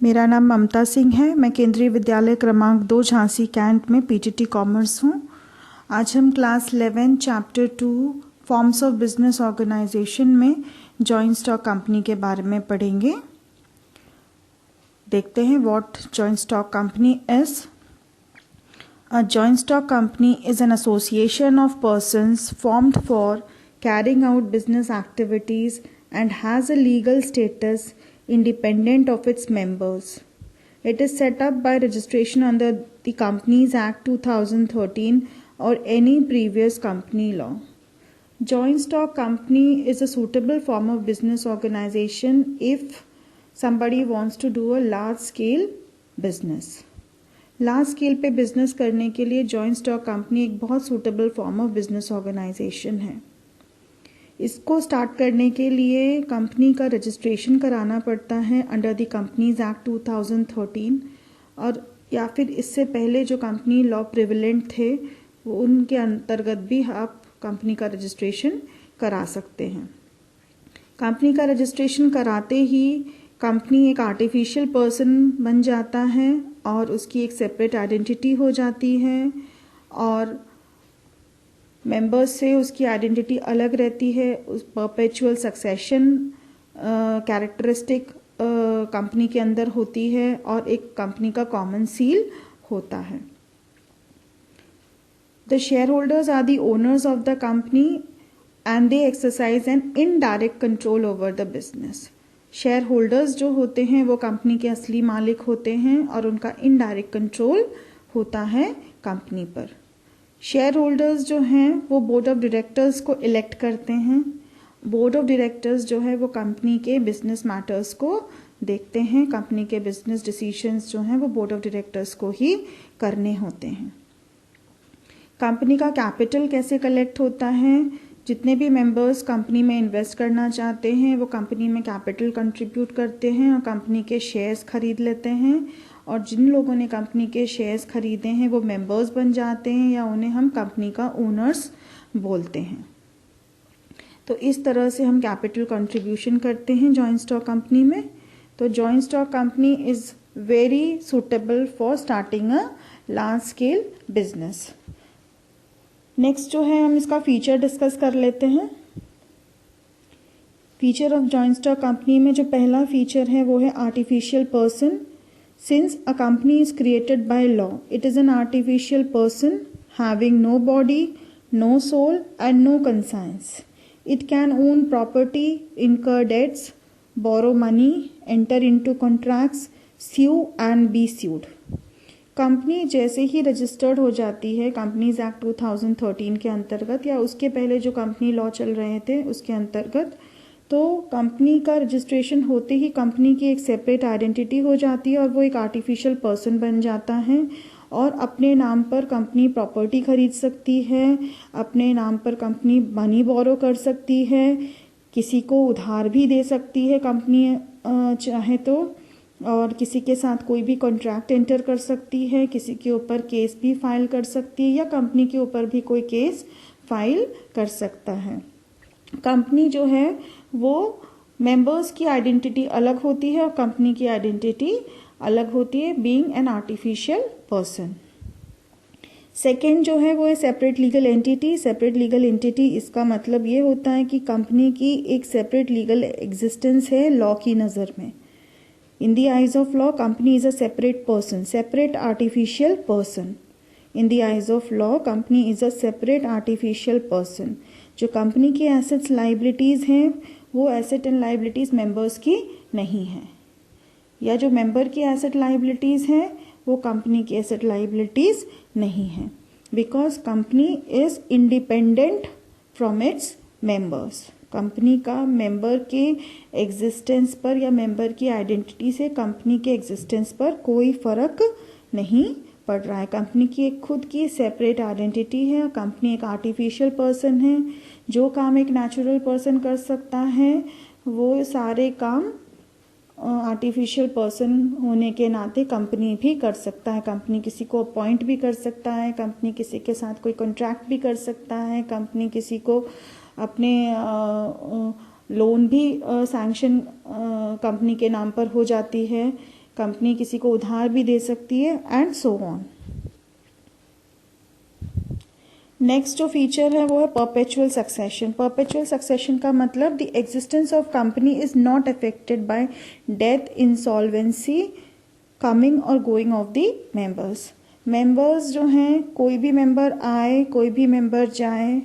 मेरा नाम ममता सिंह है। मैं केंद्रीय विद्यालय क्रमांक 2 झांसी कैंट में पीटीटी कॉमर्स हूँ। आज हम class 11 chapter 2 forms of business organisation में जॉइंट स्टॉक कंपनी के बारे में पढ़ेंगे। देखते हैं what joint stock company is. A joint stock company is an association of persons formed for carrying out business activities and has a legal status independent of its members. It is set up by registration under the Companies Act 2013 or any previous company law. Joint stock company is a suitable form of business organization if somebody wants to do a large scale business. Large scale पे business करने के लिए joint stock company एक बहुत suitable form of business organisation है। इसको start करने के लिए कंपनी का रजिस्ट्रेशन कराना पड़ता है अंडर द कंपनीज एक्ट 2013 और या फिर इससे पहले जो कंपनी लॉ प्रिविलेंट थे वो उनके अंतर्गत भी आप कंपनी का रजिस्ट्रेशन करा सकते हैं। कंपनी का रजिस्ट्रेशन कराते ही कंपनी एक आर्टिफिशियल पर्सन बन जाता है और उसकी एक सेपरेट आइडेंटिटी हो जाती है और मेंबर्स से उसकी आइडेंटिटी अलग रहती है। उस परपेचुअल सक्सेशन कैरेक्टरिस्टिक कंपनी के अंदर होती है और एक कंपनी का कॉमन सील होता है। The share holders are the owners of the company and they exercise an indirect control over the business. Share holders जो होते हैं वो कंपनी के असली मालिक होते हैं और उनका इनडायरेक्ट कंट्रोल होता है कंपनी पर। शेयर होल्डर्स जो हैं वो बोर्ड ऑफ डायरेक्टर्स को इलेक्ट करते हैं। बोर्ड ऑफ डायरेक्टर्स जो है वो कंपनी के बिजनेस मैटर्स को देखते हैं। कंपनी के बिजनेस डिसीजंस जो हैं वो बोर्ड ऑफ डायरेक्टर्स को ही करने होते हैं। कंपनी का कैपिटल कैसे कलेक्ट होता है? जितने भी मेंबर्स कंपनी में इन्वेस्ट करना चाहते हैं वो कंपनी में कैपिटल कंट्रीब्यूट करते हैं और कंपनी के शेयर्स खरीद लेते हैं और जिन लोगों ने कंपनी के शेयर्स खरीदे हैं वो मेंबर्स बन जाते हैं या उन्हें हम कंपनी का ओनर्स बोलते हैं। तो इस तरह से हम कैपिटल कंट्रीब्यूशन करते हैं जॉइंट स्टॉक कंपनी में। तो joint stock company is very suitable for starting a large scale business. Next जो है हम इसका फीचर डिस्कस कर लेते हैं। Feature of joint stock company में जो पहला फीचर है वो है artificial person. Since a company is created by law it is an artificial person having no body, no soul and no conscience. It can own property, incur debts, borrow money, enter into contracts, sue and be sued. Company जैसे ही registered हो जाती है companies act 2013 के अंतर्गत या उसके पहले जो कंपनी लॉ चल रहे थे उसके अंतर्गत, तो कंपनी का रजिस्ट्रेशन होते ही कंपनी की एक सेपरेट आइडेंटिटी हो जाती है और वो एक आर्टिफिशियल पर्सन बन जाता है और अपने नाम पर कंपनी प्रॉपर्टी खरीद सकती है, अपने नाम पर कंपनी मनी बोरो कर सकती है, किसी को उधार भी दे सकती है कंपनी चाहे तो, और किसी के साथ कोई भी कॉन्ट्रैक्ट एंटर कर सकती है, किसी के ऊपर केस भी फाइल कर सकती है या कंपनी के ऊपर भी कोई केस फाइल कर सकता है। कंपनी जो है वो मेंबर्स की आइडेंटिटी अलग होती है और कंपनी की आइडेंटिटी अलग होती है, being an artificial person. Second जो है वो है separate legal entity. Separate legal entity इसका मतलब ये होता है कि कंपनी की एक सेपरेट लीगल एग्जिस्टेंस है लॉ की नज़र में। In the eyes of law, company is a separate person, separate artificial person. In the eyes of law, company is a separate artificial person. जो कंपनी की एसेट्स लाइबिलिटीज़ हैं वो asset and liabilities members की नहीं है, या जो member की एसेट लाइबिलिटीज़ हैं वो कंपनी की एसेट लाइबिलिटीज़ नहीं है, because company is independent from its members. Company का मेंबर के एग्जिस्टेंस पर या मेंबर की आइडेंटिटी से कंपनी के एग्जिस्टेंस पर कोई फर्क नहीं पड़ रहा है। कंपनी की एक खुद की सेपरेट आइडेंटिटी है। कंपनी एक आर्टिफिशियल पर्सन है। जो काम एक नेचुरल पर्सन कर सकता है वो सारे काम आर्टिफिशियल पर्सन होने के नाते कंपनी भी कर सकता है। कंपनी किसी को अपॉइंट भी कर सकता है, कंपनी किसी के साथ कोई कॉन्ट्रैक्ट भी कर सकता है, कंपनी किसी को अपने लोन भी सैंक्शन कंपनी के नाम पर हो जाती है। कंपनी किसी को उधार भी दे सकती है एंड सो ऑन। नेक्स्ट जो फीचर है वो है परपेचुअल सक्सेशन। परपेचुअल सक्सेशन का मतलब the existence of company is not affected by death, insolvency, coming और going of the members. Members जो हैं, कोई भी मेंबर आए, कोई भी मेंबर जाए,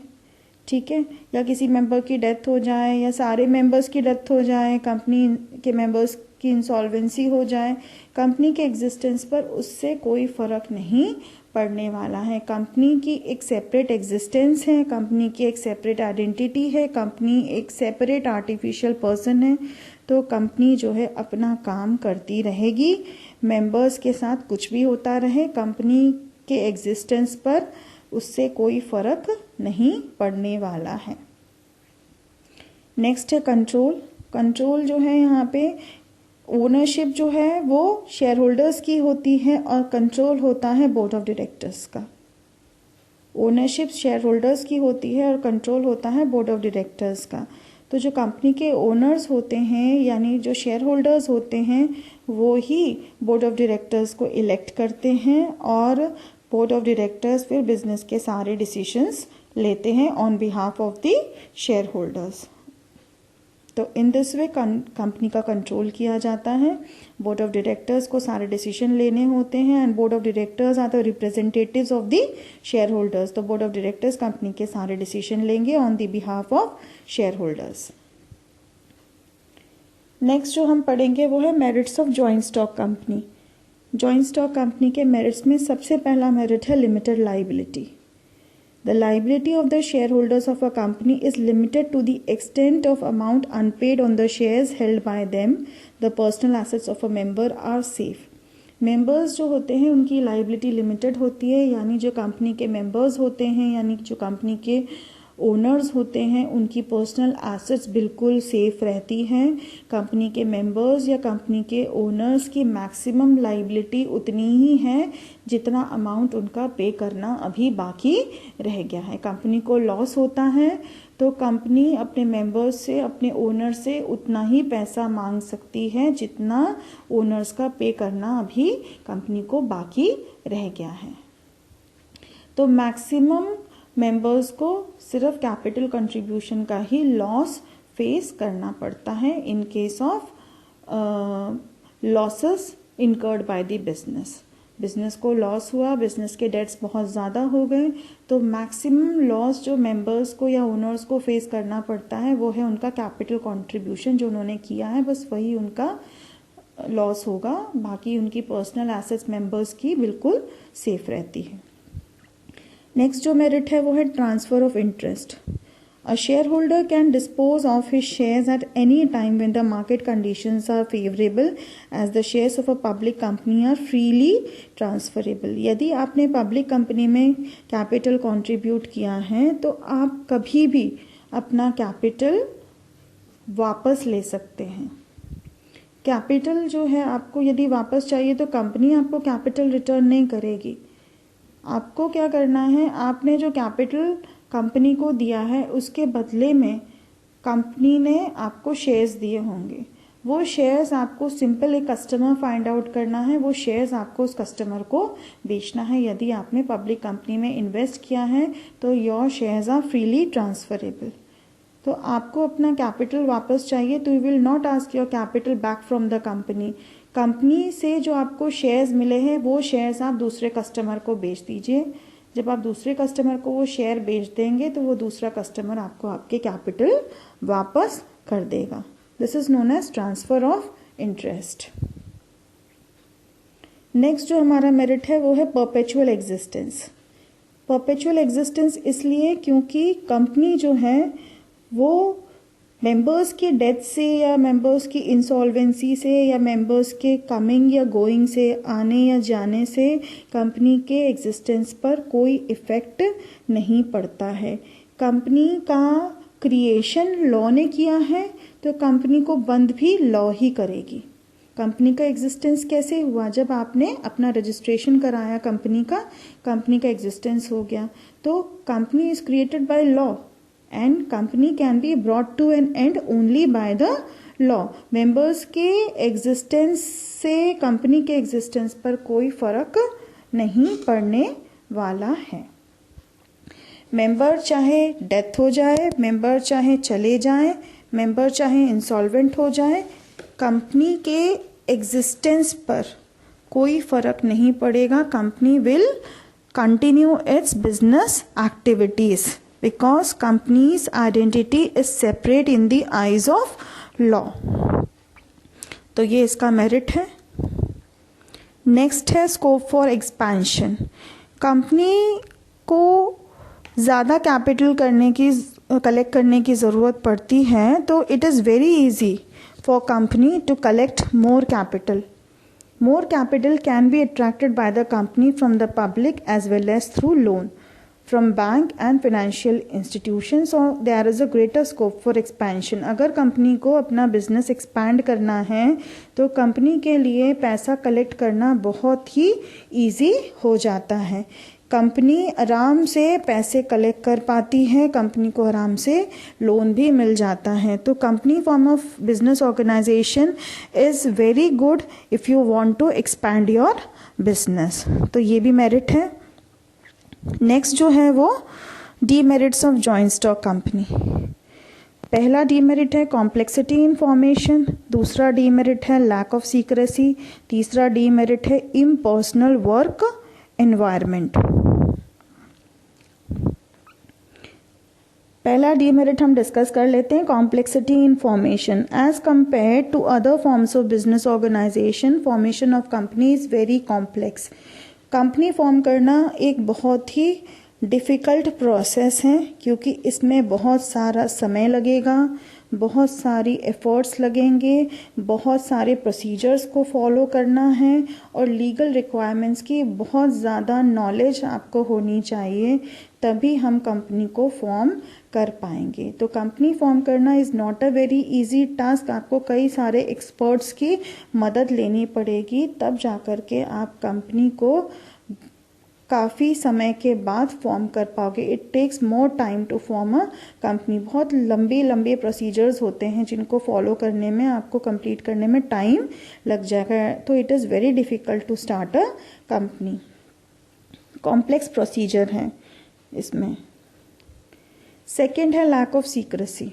ठीक है, या किसी मेंबर की डेथ हो जाए या सारे मेंबर्स की डेथ हो जाए, कंपनी के मेंबर्स की इंसॉल्वेंसी हो जाए, कंपनी के एग्जिस्टेंस पर उससे कोई फर्क नहीं पड़ने वाला है। कंपनी की एक सेपरेट एग्जिस्टेंस है, कंपनी की एक सेपरेट आइडेंटिटी है, कंपनी एक सेपरेट आर्टिफिशियल पर्सन है। तो कंपनी जो है अपना काम करती रहेगी, मेंबर्स के साथ कुछ भी होता रहे, कंपनी के एग्जिस्टेंस पर उससे कोई फर्क नहीं पड़ने वाला है। नेक्स्ट है कंट्रोल। कंट्रोल जो है यहाँ पे ओनरशिप जो है वो शेयर होल्डर्स की होती है और कंट्रोल होता है बोर्ड ऑफ डायरेक्टर्स का। ओनरशिप शेयर होल्डर्स की होती है और कंट्रोल होता है बोर्ड ऑफ डायरेक्टर्स का। तो जो कंपनी के ओनर्स होते हैं यानी जो शेयर होल्डर्स होते हैं वो ही बोर्ड ऑफ डायरेक्टर्स को इलेक्ट करते हैं और बोर्ड ऑफ डायरेक्टर्स फिर बिजनेस के सारे डिसीजंस लेते हैं on behalf of the share holders. तो इन दिस वे कंपनी का कंट्रोल किया जाता है। बोर्ड ऑफ डायरेक्टर्स को सारे डिसीजन लेने होते हैं and board of directors are the representatives of the share holders. तो बोर्ड ऑफ डायरेक्टर्स कंपनी के सारे डिसीजन लेंगे on the behalf of share holders. Next जो हम पढ़ेंगे वो है merits of joint stock company. Joint stock company के मेरिट्स में सबसे पहला मेरिट है limited liability. The liability of the shareholders of a company is limited to the extent of amount unpaid on the shares held by them. The personal assets of a member are safe. Members जो होते हैं उनकी liability limited होती है, यानी जो company के members होते हैं यानी जो कंपनी के ओनर्स होते हैं उनकी पर्सनल एसेट्स बिल्कुल सेफ रहती हैं। कंपनी के मेंबर्स या कंपनी के ओनर्स की मैक्सिमम लाइबिलिटी उतनी ही है जितना अमाउंट उनका पे करना अभी बाकी रह गया है। कंपनी को लॉस होता है तो कंपनी अपने मेंबर्स से, अपने ओनर से उतना ही पैसा मांग सकती है जितना ओनर्स का पे करना अभी कंपनी को बाकी रह गया है। तो मैक्सिमम मेंबर्स को सिर्फ कैपिटल कंट्रीब्यूशन का ही लॉस फेस करना पड़ता है in case of losses incurred by the business. Business को लॉस हुआ, बिजनेस के डेट्स बहुत ज़्यादा हो गए, तो मैक्सिमम लॉस जो मेंबर्स को या ओनर्स को फेस करना पड़ता है वो है उनका कैपिटल कंट्रीब्यूशन जो उन्होंने किया है, बस वही उनका लॉस होगा। बाकी उनकी पर्सनल एसेट्स मेंबर्स की बिल्कुल सेफ रहती है। नेक्स्ट जो मेरिट है वो है transfer of interest. A share holder can dispose of his shares at any time when the market conditions are favourable as the shares of a public company are freely transferable. यदि आपने public company में capital contribute किया है तो आप कभी भी अपना कैपिटल वापस ले सकते हैं। कैपिटल जो है आपको यदि वापस चाहिए तो कंपनी आपको कैपिटल रिटर्न नहीं करेगी। आपको क्या करना है, आपने जो कैपिटल कंपनी को दिया है उसके बदले में कंपनी ने आपको शेयर्स दिए होंगे। वो शेयर्स आपको सिंपल एक कस्टमर फाइंड आउट करना है, वो शेयर्स आपको उस कस्टमर को बेचना है। यदि आपने पब्लिक कंपनी में इन्वेस्ट किया है तो your shares are freely transferable. तो आपको अपना कैपिटल वापस चाहिए तो you will not ask your capital back from the company. Company से जो आपको शेयर्स मिले हैं वो शेयर्स आप दूसरे कस्टमर को बेच दीजिए। जब आप दूसरे कस्टमर को वो शेयर बेच देंगे तो वो दूसरा कस्टमर आपको आपके कैपिटल वापस कर देगा। This is known as transfer of interest. Next जो हमारा मेरिट है वो है परपेचुअल एग्जिस्टेंस। परपेचुअल एग्जिस्टेंस इसलिए क्योंकि कंपनी जो है वो मेंबर्स की डेथ से या मेंबर्स की इंसॉल्वेंसी से या मेंबर्स के कमिंग या गोइंग से, आने या जाने से कंपनी के एग्जिस्टेंस पर कोई इफेक्ट नहीं पड़ता है। कंपनी का क्रिएशन लॉ ने किया है तो कंपनी को बंद भी लॉ ही करेगी। कंपनी का एग्जिस्टेंस कैसे हुआ, जब आपने अपना रजिस्ट्रेशन कराया कंपनी का एग्जिस्टेंस हो गया। तो company is created by law and company can be brought to an end only by the law. Members के एग्जिस्टेंस से कंपनी के एग्जिस्टेंस पर कोई फर्क नहीं पड़ने वाला है। मेंबर चाहे डेथ हो जाए, मेंबर चाहे चले जाए, मेंबर चाहे इंसॉल्वेंट हो जाए, कंपनी के एग्जिस्टेंस पर कोई फर्क नहीं पड़ेगा। Company will continue its business activities because companies identity is separate in the eyes of law. तो ये इसका मेरिट है। नेक्स्ट है स्कोप फॉर एक्सपेंशन। कंपनी को ज़्यादा कैपिटल कलेक्ट करने की ज़रूरत पड़ती है, तो it is very easy for company to collect more capital. More capital can be attracted by the company from the public as well as through loan from bank and financial institutions, so there is a greater scope for expansion. अगर company को अपना business expand करना है तो company के लिए पैसा collect करना बहुत ही ईजी हो जाता है. कंपनी आराम से पैसे कलेक्ट कर पाती है, कंपनी को आराम से लोन भी मिल जाता है. तो company form of business organisation is very good if you want to expand your business. तो ये भी मेरिट है. नेक्स्ट जो है वो demerits of joint stock company. पहला डीमेरिट है कॉम्प्लेक्सिटी इन फॉर्मेशन, दूसरा डीमेरिट है लैक ऑफ सीक्रेसी, तीसरा डीमेरिट है इम्पर्सनल वर्क एनवायरमेंट. पहला डीमेरिट हम डिस्कस कर लेते हैं, complexity in formation. As compare to other forms of business organisation, formation of company is very complex. Company form करना एक बहुत ही डिफ़िकल्ट प्रोसेस है क्योंकि इसमें बहुत सारा समय लगेगा, बहुत सारी एफर्ट्स लगेंगे, बहुत सारे प्रोसीजर्स को फॉलो करना है और लीगल रिक्वायरमेंट्स की बहुत ज़्यादा नॉलेज आपको होनी चाहिए, तभी हम कंपनी को फॉर्म कर पाएंगे. तो कंपनी फॉर्म करना is not a very easy task. आपको कई सारे एक्सपर्ट्स की मदद लेनी पड़ेगी, तब जाकर के आप कंपनी को काफ़ी समय के बाद फॉर्म कर पाओगे. It takes more time to form a company. बहुत लंबे प्रोसीजर्स होते हैं जिनको फॉलो करने में, आपको कंप्लीट करने में टाइम लग जाएगा. तो it is very difficult to start a company. Complex procedure है इसमें. सेकेंड है lack of secrecy.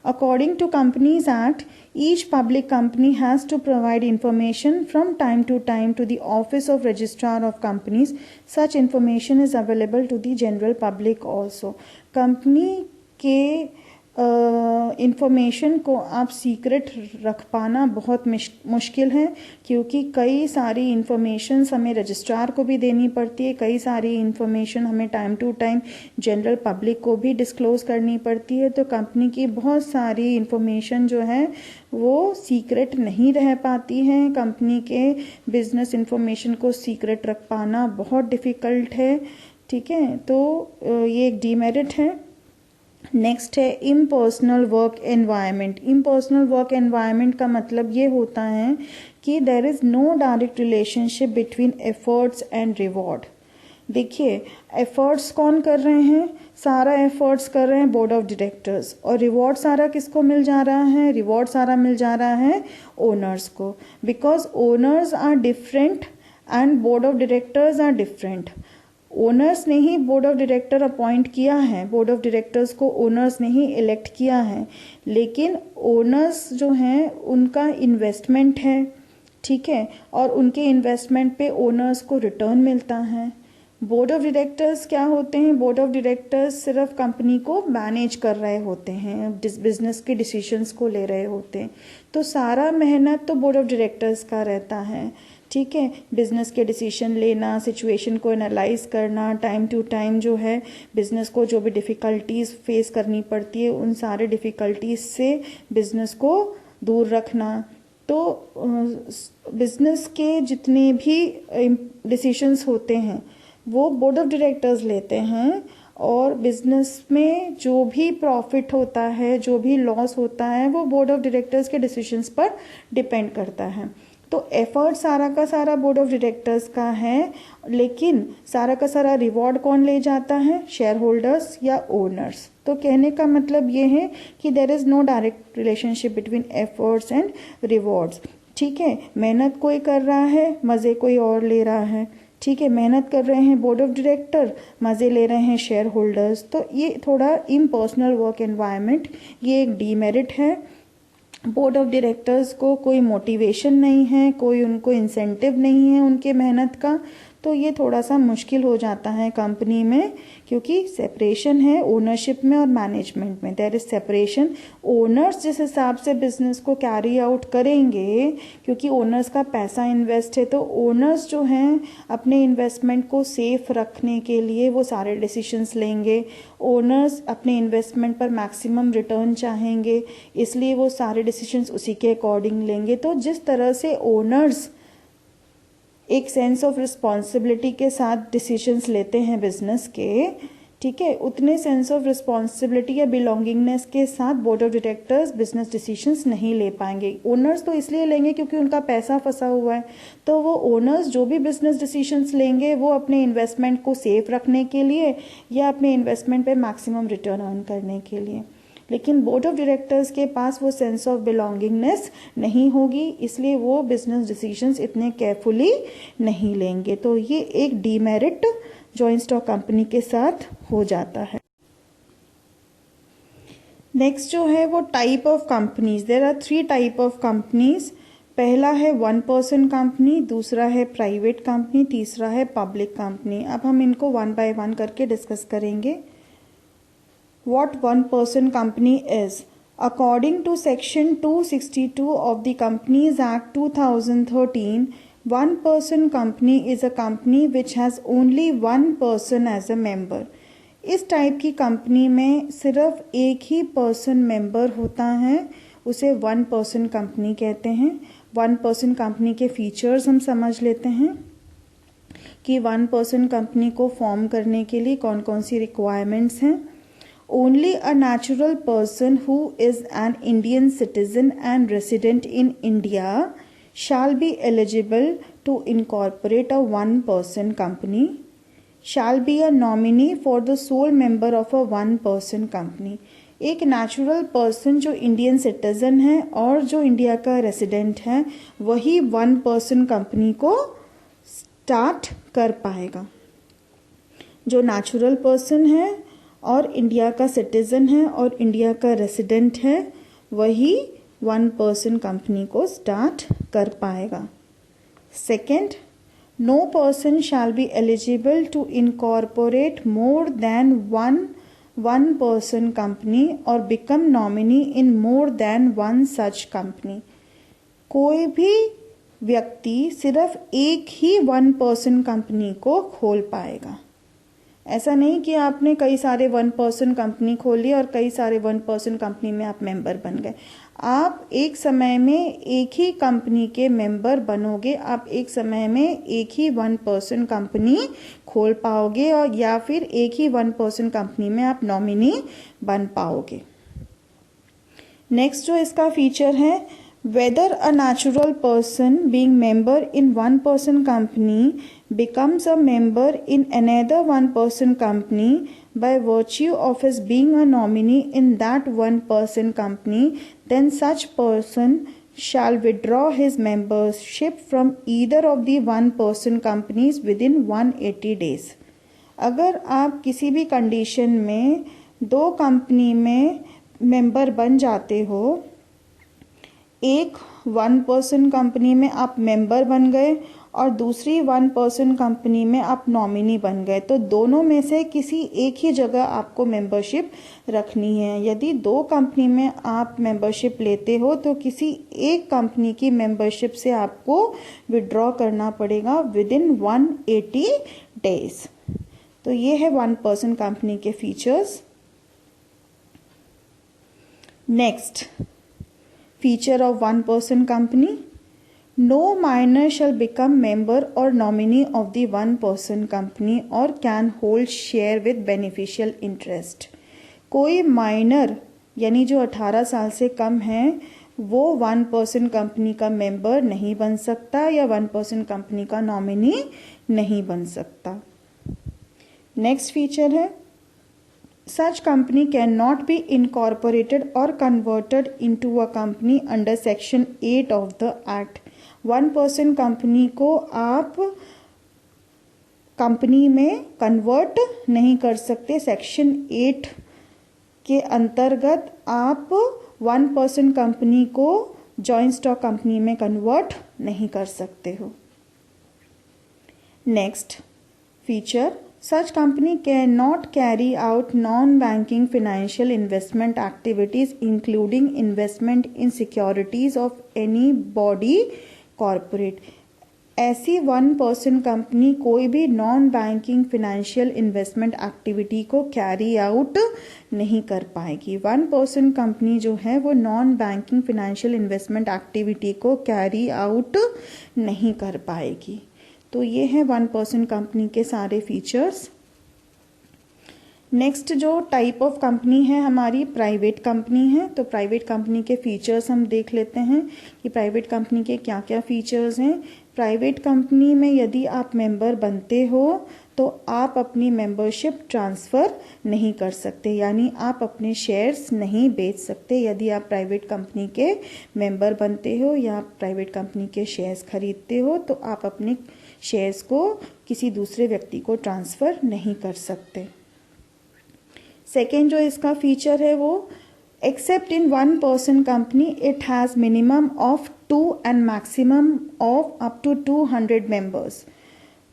According to Companies Act, each public company has to provide information from time to time to the Office of Registrar of Companies. Such information is available to the general public also. Company के information को आप secret रख पाना बहुत मुश्किल है क्योंकि कई सारी इंफॉर्मेशन हमें रजिस्ट्रार को भी देनी पड़ती है, कई सारी इंफॉर्मेशन हमें time to time general public को भी डिस्क्लोज करनी पड़ती है. तो कंपनी की बहुत सारी इंफॉर्मेशन जो है वो सीक्रेट नहीं रह पाती है. कंपनी के बिजनेस इंफॉर्मेशन को सीक्रेट रख पाना बहुत डिफ़िकल्ट है. ठीक है, तो ये एक डीमेरिट है. नेक्स्ट है impersonal work environment. Impersonal work environment का मतलब ये होता है कि there is no direct relationship between efforts and reward. देखिए, एफर्ट्स कौन कर रहे हैं? सारा एफर्ट्स कर रहे हैं बोर्ड ऑफ डायरेक्टर्स, और रिवॉर्ड सारा किसको मिल जा रहा है? रिवॉर्ड सारा मिल जा रहा है ओनर्स को, because owners are different and board of directors are different. Owners ने ही बोर्ड ऑफ डायरेक्टर अपॉइंट किया है, बोर्ड ऑफ डायरेक्टर्स को ओनर्स ने ही इलेक्ट किया है, लेकिन ओनर्स जो हैं उनका इन्वेस्टमेंट है, ठीक है, और उनके इन्वेस्टमेंट पे ओनर्स को रिटर्न मिलता है. बोर्ड ऑफ डायरेक्टर्स क्या होते हैं? बोर्ड ऑफ डायरेक्टर्स सिर्फ कंपनी को मैनेज कर रहे होते हैं, बिजनेस के डिसीजंस को ले रहे होते हैं. तो सारा मेहनत तो बोर्ड ऑफ डायरेक्टर्स का रहता है, ठीक है. बिजनेस के डिसीजन लेना, सिचुएशन को एनालाइज करना, टाइम टू टाइम जो है बिजनेस को जो भी डिफ़िकल्टीज फेस करनी पड़ती है उन सारे डिफ़िकल्टीज से बिजनेस को दूर रखना. तो बिजनेस के जितने भी डिसीजंस होते हैं वो बोर्ड ऑफ डायरेक्टर्स लेते हैं, और बिजनेस में जो भी प्रॉफिट होता है, जो भी लॉस होता है, वो बोर्ड ऑफ डायरेक्टर्स के डिसीजंस पर डिपेंड करता है. तो एफर्ट सारा का सारा बोर्ड ऑफ डायरेक्टर्स का है, लेकिन सारा का सारा रिवॉर्ड कौन ले जाता है? शेयर होल्डर्स या ओनर्स. तो कहने का मतलब ये है कि there is no direct relationship between efforts and rewards. ठीक है, मेहनत कोई कर रहा है, मज़े कोई और ले रहा है। ठीक है, मेहनत कर रहे हैं बोर्ड ऑफ डायरेक्टर, मज़े ले रहे हैं शेयर होल्डर्स। तो ये थोड़ा इम्पर्सनल वर्क एनवायरनमेंट, ये एक डीमेरिट है। बोर्ड ऑफ डायरेक्टर्स को कोई मोटिवेशन नहीं है, कोई उनको इंसेंटिव नहीं है उनके मेहनत का, तो ये थोड़ा सा मुश्किल हो जाता है कंपनी में, क्योंकि सेपरेशन है ओनरशिप में और मैनेजमेंट में। There is separation. ओनर्स जिस हिसाब से बिजनेस को कैरी आउट करेंगे, क्योंकि ओनर्स का पैसा इन्वेस्ट है, तो ओनर्स जो हैं अपने इन्वेस्टमेंट को सेफ रखने के लिए वो सारे डिसीजंस लेंगे। ओनर्स अपने इन्वेस्टमेंट पर मैक्सिमम रिटर्न चाहेंगे, इसलिए वो सारे डिसीजंस उसी के अकॉर्डिंग लेंगे। तो जिस तरह से ओनर्स एक सेंस ऑफ रिस्पॉन्सिबिलिटी के साथ डिसीजंस लेते हैं बिजनेस के, ठीक है, उतने सेंस ऑफ रिस्पॉन्सिबिलिटी या बिलोंगिंगनेस के साथ board of directors business decisions नहीं ले पाएंगे। ओनर्स तो इसलिए लेंगे क्योंकि उनका पैसा फंसा हुआ है, तो वो ओनर्स जो भी बिजनेस डिसीजंस लेंगे वो अपने इन्वेस्टमेंट को सेफ रखने के लिए या अपने इन्वेस्टमेंट पे मैक्सिमम रिटर्न अर्न करने के लिए। लेकिन बोर्ड ऑफ डायरेक्टर्स के पास वो सेंस ऑफ बिलोंगिंगनेस नहीं होगी, इसलिए वो बिजनेस डिसीजंस इतने केयरफुली नहीं लेंगे। तो ये एक डीमेरिट जॉइंट स्टॉक कंपनी के साथ हो जाता है। नेक्स्ट जो है वो type of companies. There are 3 type of companies. पहला है 1 पर्सन कंपनी, दूसरा है प्राइवेट कंपनी, तीसरा है पब्लिक कंपनी। अब हम इनको 1 बाय 1 करके डिस्कस करेंगे। What 1 person company is? According to section 262 of the Companies Act 2013, 1 person company is a company which has only 1 person as a member. इस टाइप की कंपनी में सिर्फ एक ही पर्सन मेंबर होता है, उसे 1 पर्सन कंपनी कहते हैं। 1 पर्सन कंपनी के फीचर्स हम समझ लेते हैं कि 1 पर्सन कंपनी को फॉर्म करने के लिए कौन कौन सी रिक्वायरमेंट्स हैं। Only a natural person who is an Indian citizen and resident in India shall be eligible to incorporate a 1 person company, shall be a nominee for the sole member of a 1 person company. एक natural person जो Indian citizen है और जो India का resident है वही 1 person company को start कर पाएगा। जो नेचुरल पर्सन है और इंडिया का सिटीजन है और इंडिया का रेसिडेंट है वही 1 पर्सन कंपनी को स्टार्ट कर पाएगा। Second, no person shall be eligible to incorporate more than one person company और become nominee in more than 1 such company. कोई भी व्यक्ति सिर्फ एक ही 1 पर्सन कंपनी को खोल पाएगा। ऐसा नहीं कि आपने कई सारे 1 पर्सन कंपनी खोली और कई सारे 1 पर्सन कंपनी में आप मेंबर बन गए। आप एक समय में एक ही कंपनी के मेंबर बनोगे, आप एक समय में एक ही 1 पर्सन कंपनी खोल पाओगे और या फिर एक ही 1 पर्सन कंपनी में आप नॉमिनी बन पाओगे। नेक्स्ट जो इसका फीचर है, whether a natural person being member in 1 person company becomes a member in another 1 person company by virtue of his being a nominee in that 1 person company, then such person shall withdraw his membership from either of the 1 person companies within 180 days. अगर आप किसी भी condition में 2 company में member बन जाते हो, एक 1 पर्सन कंपनी में आप मेंबर बन गए और दूसरी 1 पर्सन कंपनी में आप नॉमिनी बन गए, तो दोनों में से किसी एक ही जगह आपको मेंबरशिप रखनी है। यदि 2 कंपनी में आप मेंबरशिप लेते हो तो किसी एक कंपनी की मेंबरशिप से आपको विड्रॉ करना पड़ेगा विद इन 180 डेज। तो ये है 1 पर्सन कंपनी के features. Next feature of 1 person company, no minor shall become member or nominee of the 1 person company or can hold share with beneficial interest. कोई minor यानी जो 18 साल से कम है वो 1 पर्सन कंपनी का मेंबर नहीं बन सकता या 1 पर्सन कंपनी का नॉमिनी नहीं बन सकता। नेक्स्ट फीचर है such company cannot be incorporated or converted into a company under section 8 of the act. 1% company को आप कंपनी में कन्वर्ट नहीं कर सकते. सेक्शन 8 के अंतर्गत आप 1% कंपनी को जॉइंट स्टॉक कंपनी में कन्वर्ट नहीं कर सकते हो. Next feature, such company cannot carry out non-banking financial investment activities including investment in securities of any body corporate. ऐसी 1% कंपनी कोई भी non banking financial investment activity को कैरी आउट नहीं कर पाएगी. 1% कंपनी जो है वो non banking financial investment activity को कैरी आउट नहीं कर पाएगी. तो ये है 1% कंपनी के सारे फीचर्स. नेक्स्ट जो टाइप ऑफ कंपनी है हमारी प्राइवेट कंपनी है. तो प्राइवेट कंपनी के फीचर्स हम देख लेते हैं कि प्राइवेट कंपनी के क्या क्या फीचर्स हैं. प्राइवेट कंपनी में यदि आप मेंबर बनते हो तो आप अपनी मेंबरशिप ट्रांसफ़र नहीं कर सकते, यानी आप अपने शेयर्स नहीं बेच सकते. यदि आप प्राइवेट कंपनी के मेंबर बनते हो या आप प्राइवेट कंपनी के शेयर्स खरीदते हो तो आप अपने शेयर्स को किसी दूसरे व्यक्ति को ट्रांसफ़र नहीं कर सकते. सेकेंड जो इसका फीचर है वो, except in 1% company it has minimum of 2 and maximum of up to 200 members.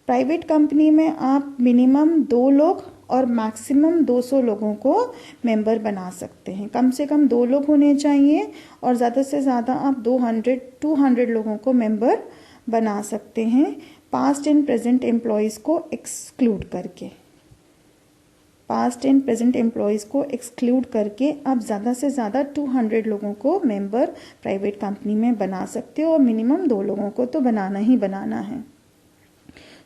Private company में आप मिनिमम 2 लोग और मैक्सिमम 200 लोगों को मेंबर बना सकते हैं. कम से कम 2 लोग होने चाहिए और ज़्यादा से ज़्यादा आप 200 लोगों को मेंबर बना सकते हैं, पास्ट एंड प्रेजेंट एम्प्लॉयज़ को एक्सक्लूड करके. पास्ट एंड प्रेजेंट एम्प्लॉयज़ को एक्सक्लूड करके आप ज़्यादा से ज़्यादा 200 लोगों को मेंबर प्राइवेट कंपनी में बना सकते हो और मिनिमम 2 लोगों को तो बनाना ही बनाना है.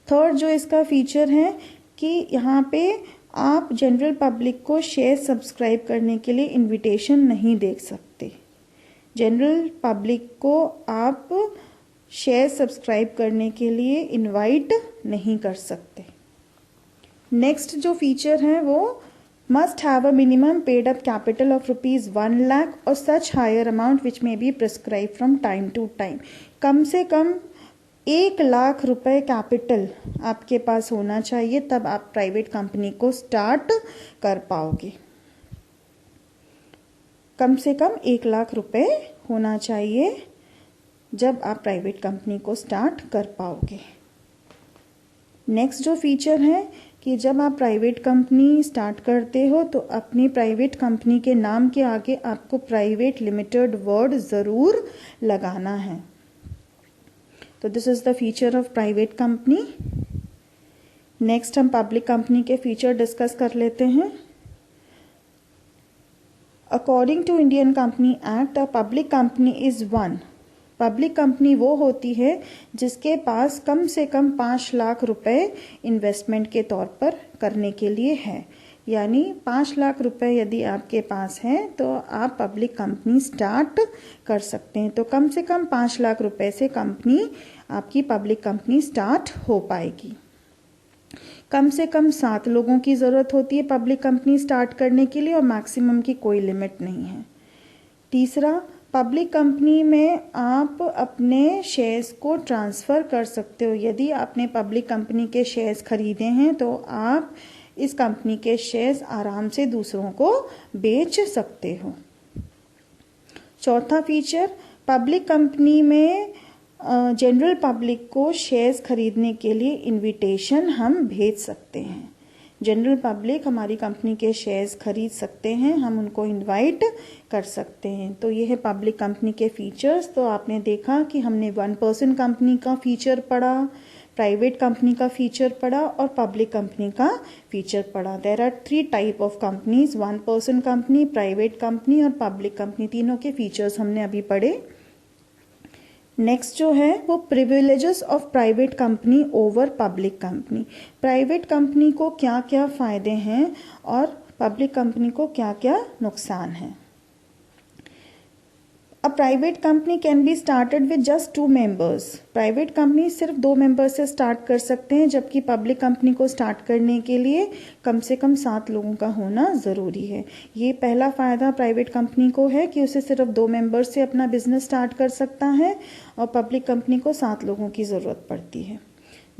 थर्ड जो इसका फीचर है कि यहाँ पे आप जनरल पब्लिक को शेयर सब्सक्राइब करने के लिए इनविटेशन नहीं दे सकते. जनरल पब्लिक को आप शेयर सब्सक्राइब करने के लिए इनवाइट नहीं कर सकते. नेक्स्ट जो फीचर है वो, must have a minimum paid up capital of ₹1 lakh और such higher amount which may be prescribe from time to time. कम से कम 1 लाख रुपए कैपिटल आपके पास होना चाहिए, तब आप प्राइवेट कंपनी को स्टार्ट कर पाओगे. कम से कम 1 लाख रुपए होना चाहिए जब आप प्राइवेट कंपनी को स्टार्ट कर पाओगे. नेक्स्ट जो फीचर है कि जब आप प्राइवेट कंपनी स्टार्ट करते हो तो अपनी प्राइवेट कंपनी के नाम के आगे आपको प्राइवेट लिमिटेड वर्ड ज़रूर लगाना है. तो this is the feature of private company. Next हम पब्लिक कंपनी के फीचर डिस्कस कर लेते हैं. According to Indian company act, a public company is one. Public company वो होती है जिसके पास कम से कम 5 लाख रुपए इन्वेस्टमेंट के तौर पर करने के लिए है. यानी 5 लाख रुपए यदि आपके पास है तो आप पब्लिक कंपनी स्टार्ट कर सकते हैं. तो कम से कम 5 लाख रुपए से कंपनी आपकी पब्लिक कंपनी स्टार्ट हो पाएगी. कम से कम 7 लोगों की ज़रूरत होती है पब्लिक कंपनी स्टार्ट करने के लिए और मैक्सिमम की कोई लिमिट नहीं है. तीसरा, पब्लिक कंपनी में आप अपने शेयर्स को ट्रांसफ़र कर सकते हो. यदि आपने पब्लिक कंपनी के शेयर्स खरीदे हैं तो आप इस कंपनी के शेयर्स आराम से दूसरों को बेच सकते हो. चौथा फीचर, पब्लिक कंपनी में जनरल पब्लिक को शेयर्स खरीदने के लिए इनविटेशन हम भेज सकते हैं. जनरल पब्लिक हमारी कंपनी के शेयर्स खरीद सकते हैं, हम उनको इनवाइट कर सकते हैं. तो ये है पब्लिक कंपनी के फीचर्स. तो आपने देखा कि हमने 1% कंपनी का फीचर पढ़ा, प्राइवेट कंपनी का फीचर पढ़ा और पब्लिक कंपनी का फीचर पढ़ा. There are 3 type of companies, 1% company, private company और पब्लिक कंपनी. तीनों के फीचर्स हमने अभी पढ़े. नेक्स्ट जो है वो privileges of private company over public company. Private company को क्या क्या फ़ायदे हैं और पब्लिक कंपनी को क्या क्या नुकसान है. अ private company can be started with just 2 members. Private company सिर्फ 2 मेंबर से स्टार्ट कर सकते हैं, जबकि पब्लिक कंपनी को स्टार्ट करने के लिए कम से कम 7 लोगों का होना ज़रूरी है। ये पहला फ़ायदा प्राइवेट कंपनी को है कि उसे सिर्फ 2 मेंबर से अपना बिजनेस स्टार्ट कर सकता है, और पब्लिक कंपनी को 7 लोगों की ज़रूरत पड़ती है।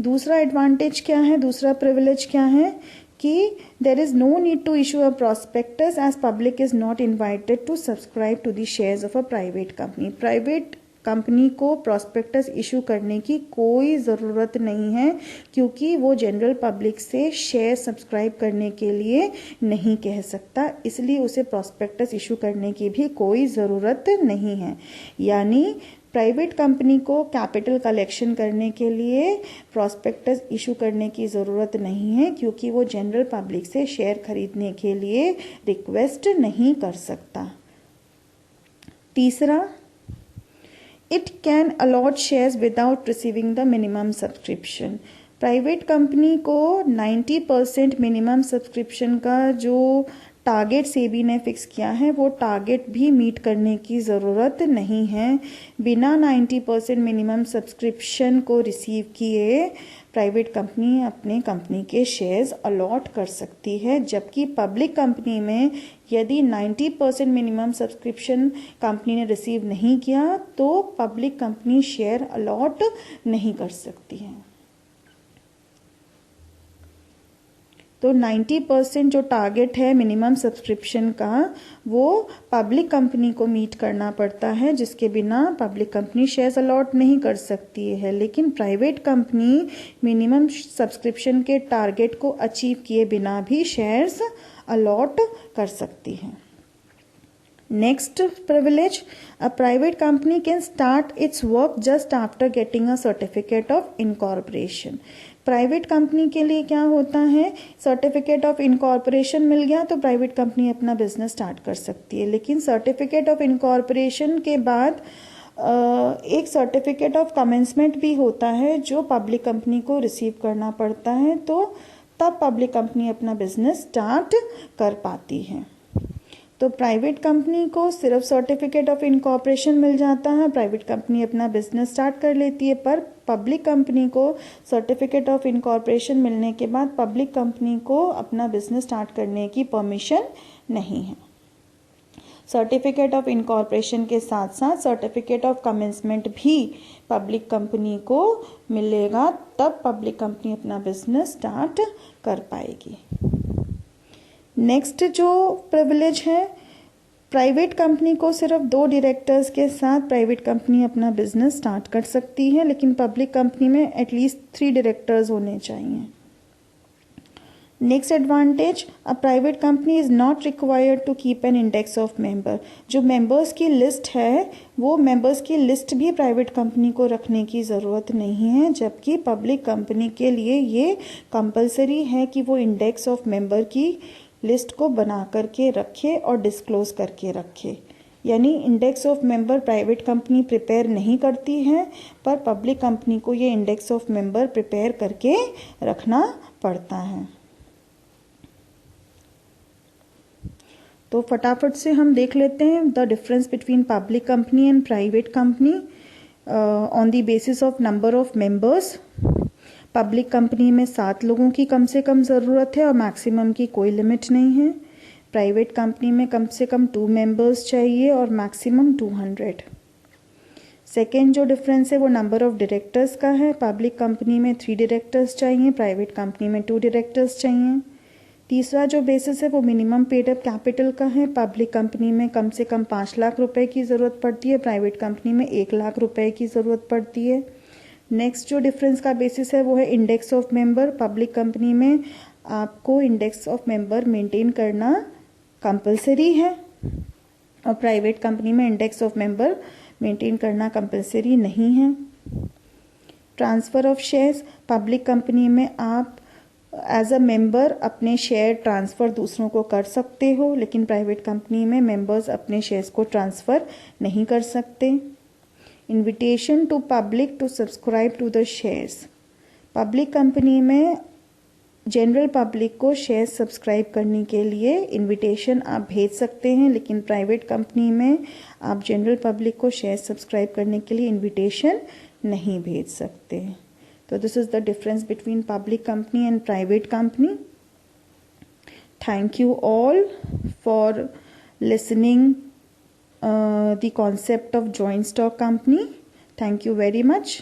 दूसरा एडवांटेज क्या है, दूसरा प्रिविलेज क्या है कि there is no need to issue a prospectus as public is not invited to subscribe to the shares of a private company। Private company को प्रॉस्पेक्टस इशू करने की कोई ज़रूरत नहीं है, क्योंकि वो जनरल पब्लिक से शेयर सब्सक्राइब करने के लिए नहीं कह सकता, इसलिए उसे प्रॉस्पेक्टस इशू करने की भी कोई ज़रूरत नहीं है। यानी प्राइवेट कंपनी को कैपिटल कलेक्शन करने के लिए प्रॉस्पेक्टस इशू करने की ज़रूरत नहीं है, क्योंकि वो जनरल पब्लिक से शेयर खरीदने के लिए रिक्वेस्ट नहीं कर सकता। तीसरा, it can allot shares without receiving the minimum subscription. Private company को 90% मिनिमम सब्सक्रिप्शन का जो टारगेट सेबी ने फिक्स किया है, वो टारगेट भी मीट करने की ज़रूरत नहीं है। बिना 90% मिनिमम सब्सक्रिप्शन को रिसीव किए प्राइवेट कंपनी अपने कंपनी के शेयर्स अलॉट कर सकती है, जबकि पब्लिक कंपनी में यदि 90% मिनिमम सब्सक्रिप्शन कंपनी ने रिसीव नहीं किया तो पब्लिक कंपनी शेयर अलॉट नहीं कर सकती है। तो 90% जो टारगेट है मिनिमम सब्सक्रिप्शन का, वो पब्लिक कंपनी को मीट करना पड़ता है, जिसके बिना पब्लिक कंपनी शेयर्स अलॉट नहीं कर सकती है। लेकिन प्राइवेट कंपनी मिनिमम सब्सक्रिप्शन के टारगेट को अचीव किए बिना भी शेयर्स अलॉट कर सकती है। Next privilege, a private company can start its work just after getting a certificate of incorporation। Private company के लिए क्या होता है, सर्टिफिकेट ऑफ इनकॉर्पोरेशन मिल गया तो प्राइवेट कंपनी अपना बिजनेस स्टार्ट कर सकती है। लेकिन सर्टिफिकेट ऑफ इनकॉर्पोरेशन के बाद एक सर्टिफिकेट ऑफ कमेंसमेंट भी होता है जो पब्लिक कंपनी को रिसीव करना पड़ता है, तो तब पब्लिक कंपनी अपना बिजनेस स्टार्ट कर पाती है। तो प्राइवेट कंपनी को सिर्फ सर्टिफिकेट ऑफ इनकॉर्पोरेशन मिल जाता है, प्राइवेट कंपनी अपना बिजनेस स्टार्ट कर लेती है, पर पब्लिक कंपनी को सर्टिफिकेट ऑफ इनकॉर्पोरेशन मिलने के बाद पब्लिक कंपनी को अपना बिजनेस स्टार्ट करने की परमिशन नहीं है। सर्टिफिकेट ऑफ इनकॉर्पोरेशन के साथ साथ सर्टिफिकेट ऑफ कमेंसमेंट भी पब्लिक कंपनी को मिलेगा, तब पब्लिक कंपनी अपना बिजनेस स्टार्ट कर पाएगी। नेक्स्ट जो प्रिविलेज है, प्राइवेट कंपनी को सिर्फ 2 डायरेक्टर्स के साथ प्राइवेट कंपनी अपना बिजनेस स्टार्ट कर सकती है, लेकिन पब्लिक कंपनी में एटलीस्ट 3 डायरेक्टर्स होने चाहिए। Next advantage, a private company is not required to keep an index of member. जो मेंबर्स की लिस्ट है, वो मेंबर्स की लिस्ट भी प्राइवेट कंपनी को रखने की ज़रूरत नहीं है, जबकि पब्लिक कंपनी के लिए ये कंपलसरी है कि वो इंडेक्स ऑफ मेंबर की लिस्ट को बना करके रखे और डिस्क्लोज करके रखे। यानी index of member private company prepare नहीं करती है, पर पब्लिक कंपनी को ये इंडेक्स ऑफ मेंबर प्रिपेयर करके रखना पड़ता है। तो फटाफट से हम देख लेते हैं the difference between public company and private company on the basis of number of members. Public company में 7 लोगों की कम से कम ज़रूरत है और मैक्सिमम की कोई लिमिट नहीं है। प्राइवेट कंपनी में कम से कम 2 मेंबर्स चाहिए और मैक्सिमम 200। सेकेंड जो डिफरेंस है वो नंबर ऑफ डायरेक्टर्स का है। पब्लिक कंपनी में 3 डायरेक्टर्स चाहिए, प्राइवेट कंपनी में 2 डायरेक्टर्स चाहिए। तीसरा जो बेसिस है वो मिनिमम पेड अप कैपिटल का है। पब्लिक कंपनी में कम से कम 5 लाख रुपए की ज़रूरत पड़ती है, प्राइवेट कंपनी में 1 लाख रुपए की ज़रूरत पड़ती है। नेक्स्ट जो डिफरेंस का बेसिस है वो है index of member. Public company में आपको इंडेक्स ऑफ मेंबर मेंटेन करना कंपलसरी है और प्राइवेट कंपनी में इंडेक्स ऑफ मेंबर मेंटेन करना कंपलसरी नहीं है। Transfer of shares, public company में आप एज अ मेंबर अपने शेयर ट्रांसफ़र दूसरों को कर सकते हो, लेकिन प्राइवेट कंपनी में मेंबर्स अपने शेयर्स को ट्रांसफ़र नहीं कर सकते। Invitation to public to subscribe to the shares, public company में जनरल पब्लिक को शेयर सब्सक्राइब करने के लिए इनविटेशन आप भेज सकते हैं, लेकिन प्राइवेट कंपनी में आप जनरल पब्लिक को शेयर सब्सक्राइब करने के लिए इनविटेशन नहीं भेज सकते। तो this is the difference between public company and private company. Thank you all for listening the concept of joint stock company. Thank you very much.